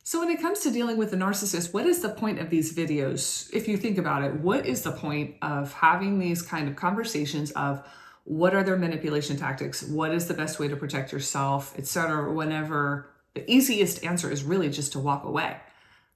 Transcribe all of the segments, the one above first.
So when it comes to dealing with a narcissist, what is the point of these videos? If you think about it, what is the point of having these kind of conversations of what are their manipulation tactics? What is the best way to protect yourself, etc. Whenever the easiest answer is really just to walk away.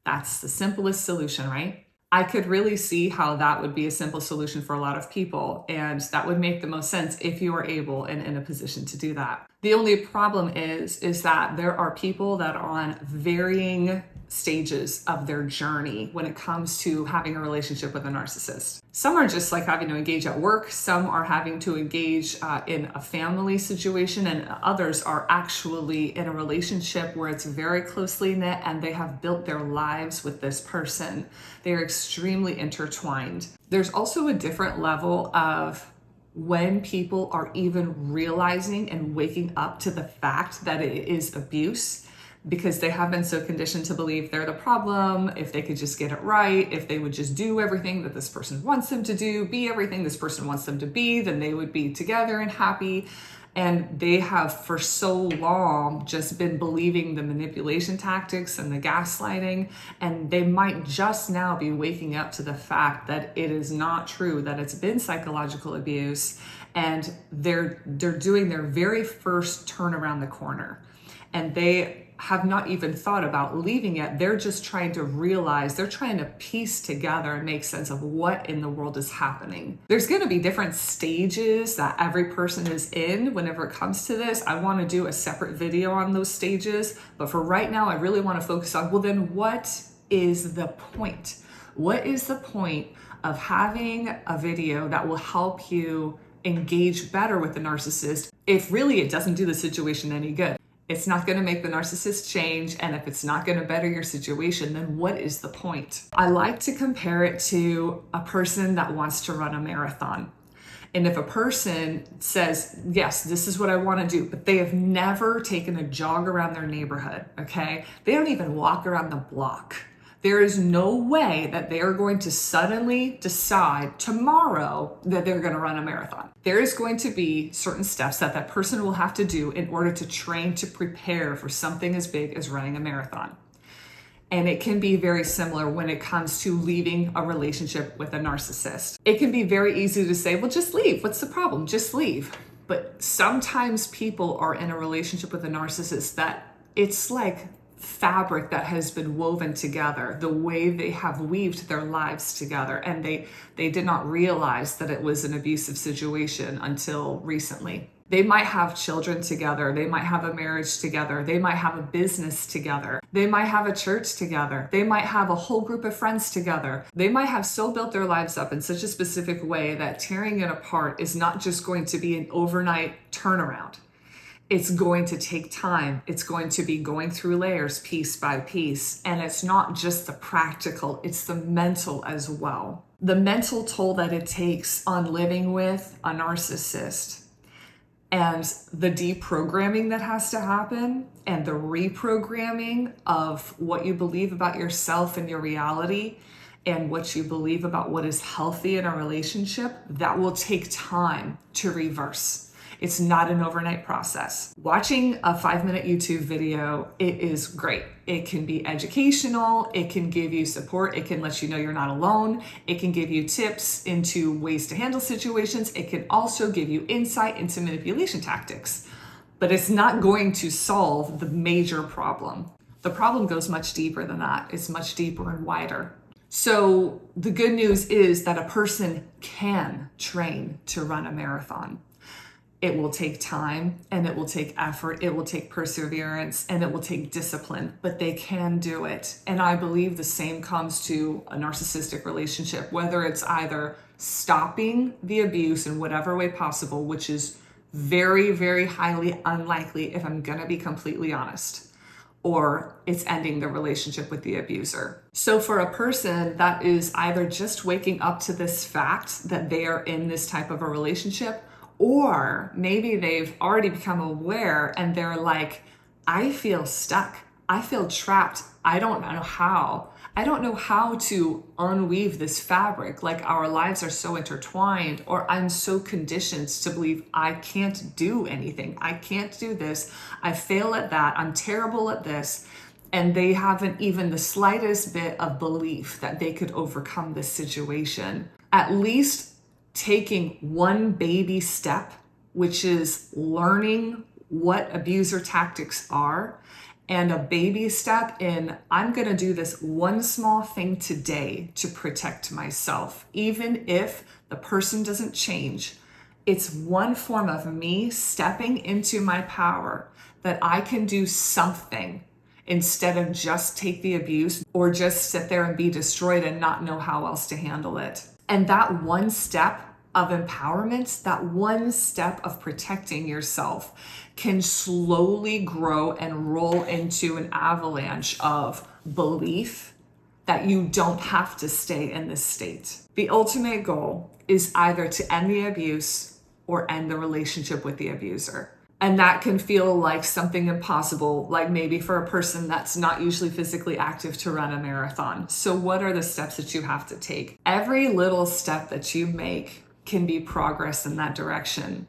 That's the simplest solution, right? I could really see how that would be a simple solution for a lot of people, and that would make the most sense if you are able and in a position to do that. The only problem is that there are people that are on varying stages of their journey when it comes to having a relationship with a narcissist. Some are just like having to engage at work, some are having to engage in a family situation, and others are actually in a relationship where it's very closely knit and they have built their lives with this person. They are extremely intertwined. There's also a different level of when people are even realizing and waking up to the fact that it is abuse, because they have been so conditioned to believe they're the problem. If they could just get it right, if they would just do everything that this person wants them to do, be everything this person wants them to be, then they would be together and happy. And they have for so long just been believing the manipulation tactics and the gaslighting, and they might just now be waking up to the fact that it is not true, that it's been psychological abuse, and they're doing their very first turn around the corner. And they have not even thought about leaving yet. They're just trying to realize, they're trying to piece together and make sense of what in the world is happening. There's going to be different stages that every person is in whenever it comes to this. I want to do a separate video on those stages, but for right now, I really want to focus on, well, then what is the point? What is the point of having a video that will help you engage better with the narcissist if really it doesn't do the situation any good? It's not going to make the narcissist change, and if it's not going to better your situation, then what is the point? I like to compare it to a person that wants to run a marathon. And if a person says, yes, this is what I want to do, but they have never taken a jog around their neighborhood, okay? They don't even walk around the block. There is no way that they are going to suddenly decide tomorrow that they're going to run a marathon. There is going to be certain steps that that person will have to do in order to train to prepare for something as big as running a marathon. And it can be very similar when it comes to leaving a relationship with a narcissist. It can be very easy to say, well, just leave. What's the problem? Just leave. But sometimes people are in a relationship with a narcissist that it's like fabric that has been woven together, the way they have weaved their lives together, and they did not realize that it was an abusive situation until recently. They might have children together, they might have a marriage together, they might have a business together, they might have a church together, they might have a whole group of friends together. They might have so built their lives up in such a specific way that tearing it apart is not just going to be an overnight turnaround. It's going to take time. It's going to be going through layers piece by piece. And it's not just the practical, it's the mental as well. The mental toll that it takes on living with a narcissist, and the deprogramming that has to happen, and the reprogramming of what you believe about yourself and your reality, and what you believe about what is healthy in a relationship, that will take time to reverse. It's not an overnight process. Watching a 5-minute YouTube video, it is great. It can be educational, it can give you support, it can let you know you're not alone, it can give you tips into ways to handle situations, it can also give you insight into manipulation tactics. But it's not going to solve the major problem. The problem goes much deeper than that. It's much deeper and wider. So the good news is that a person can train to run a marathon. It will take time, and it will take effort, it will take perseverance, and it will take discipline, but they can do it. And I believe the same comes to a narcissistic relationship, whether it's either stopping the abuse in whatever way possible, which is very, very highly unlikely if I'm gonna be completely honest, or it's ending the relationship with the abuser. So for a person that is either just waking up to this fact that they are in this type of a relationship, or maybe they've already become aware and they're like, I feel stuck. I feel trapped. I don't know how. I don't know how to unweave this fabric. Like our lives are so intertwined, or I'm so conditioned to believe I can't do anything. I can't do this. I fail at that. I'm terrible at this. and they haven't even the slightest bit of belief that they could overcome this situation. At least taking one baby step, which is learning what abuser tactics are, and a baby step in, I'm gonna do this one small thing today to protect myself. Even if the person doesn't change, it's one form of me stepping into my power that I can do something instead of just take the abuse or just sit there and be destroyed and not know how else to handle it. And that one step of empowerment, that one step of protecting yourself can slowly grow and roll into an avalanche of belief that you don't have to stay in this state. The ultimate goal is either to end the abuse or end the relationship with the abuser. And that can feel like something impossible, like maybe for a person that's not usually physically active to run a marathon. So what are the steps that you have to take? Every little step that you make can be progress in that direction.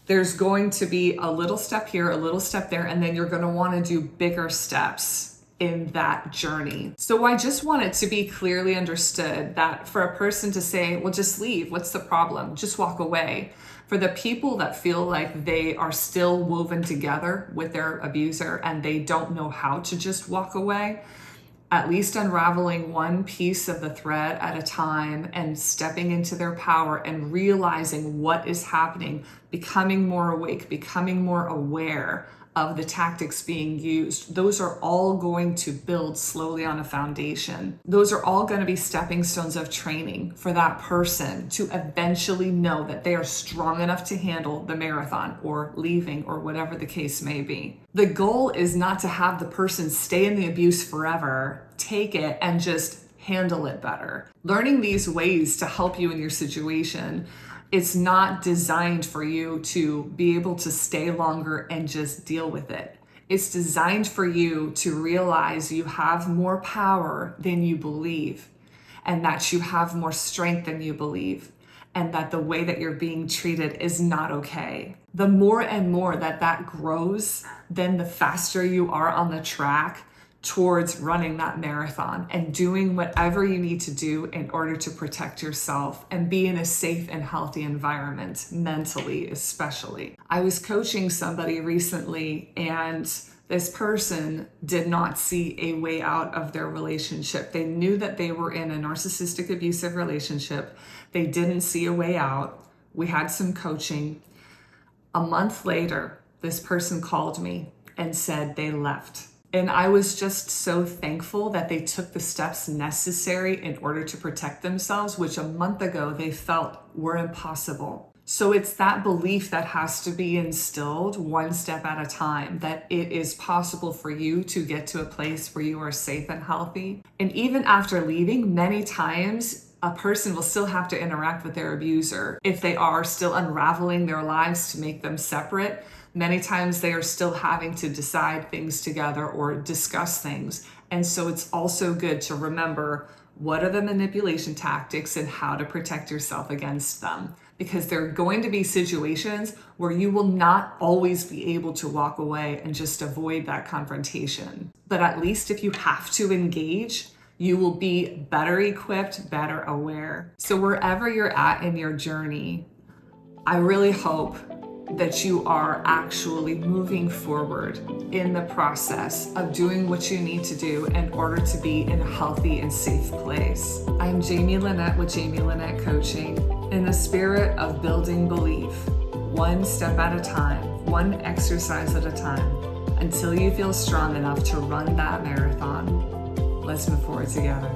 There's going to be a little step here, a little step there, and then you're going to want to do bigger steps in that journey. So I just want it to be clearly understood that for a person to say, well, just leave, what's the problem? Just walk away. For the people that feel like they are still woven together with their abuser and they don't know how to just walk away, at least unraveling one piece of the thread at a time and stepping into their power and realizing what is happening, becoming more awake, becoming more aware of the tactics being used. Those are all going to build slowly on a foundation. Those are all going to be stepping stones of training for that person to eventually know that they are strong enough to handle the marathon or leaving or whatever the case may be. The goal is not to have the person stay in the abuse forever, take it and just handle it better. Learning these ways to help you in your situation, it's not designed for you to be able to stay longer and just deal with it. It's designed for you to realize you have more power than you believe, and that you have more strength than you believe, and that the way that you're being treated is not okay. The more and more that that grows, then the faster you are on the track towards running that marathon and doing whatever you need to do in order to protect yourself and be in a safe and healthy environment, mentally especially. I was coaching somebody recently, and this person did not see a way out of their relationship. They knew that they were in a narcissistic abusive relationship. They didn't see a way out. We had some coaching. A month later, this person called me and said they left. And I was just so thankful that they took the steps necessary in order to protect themselves, which a month ago they felt were impossible. So it's that belief that has to be instilled one step at a time, that it is possible for you to get to a place where you are safe and healthy. And even after leaving, many times a person will still have to interact with their abuser. If they are still unraveling their lives to make them separate, many times they are still having to decide things together or discuss things. And so it's also good to remember what are the manipulation tactics and how to protect yourself against them. Because there are going to be situations where you will not always be able to walk away and just avoid that confrontation. But at least if you have to engage, you will be better equipped, better aware. So wherever you're at in your journey, I really hope that you are actually moving forward in the process of doing what you need to do in order to be in a healthy and safe place. I'm Jamie Lynette with Jamie Lynette Coaching, in the spirit of building belief, one step at a time, one exercise at a time, until you feel strong enough to run that marathon. Let's move forward together.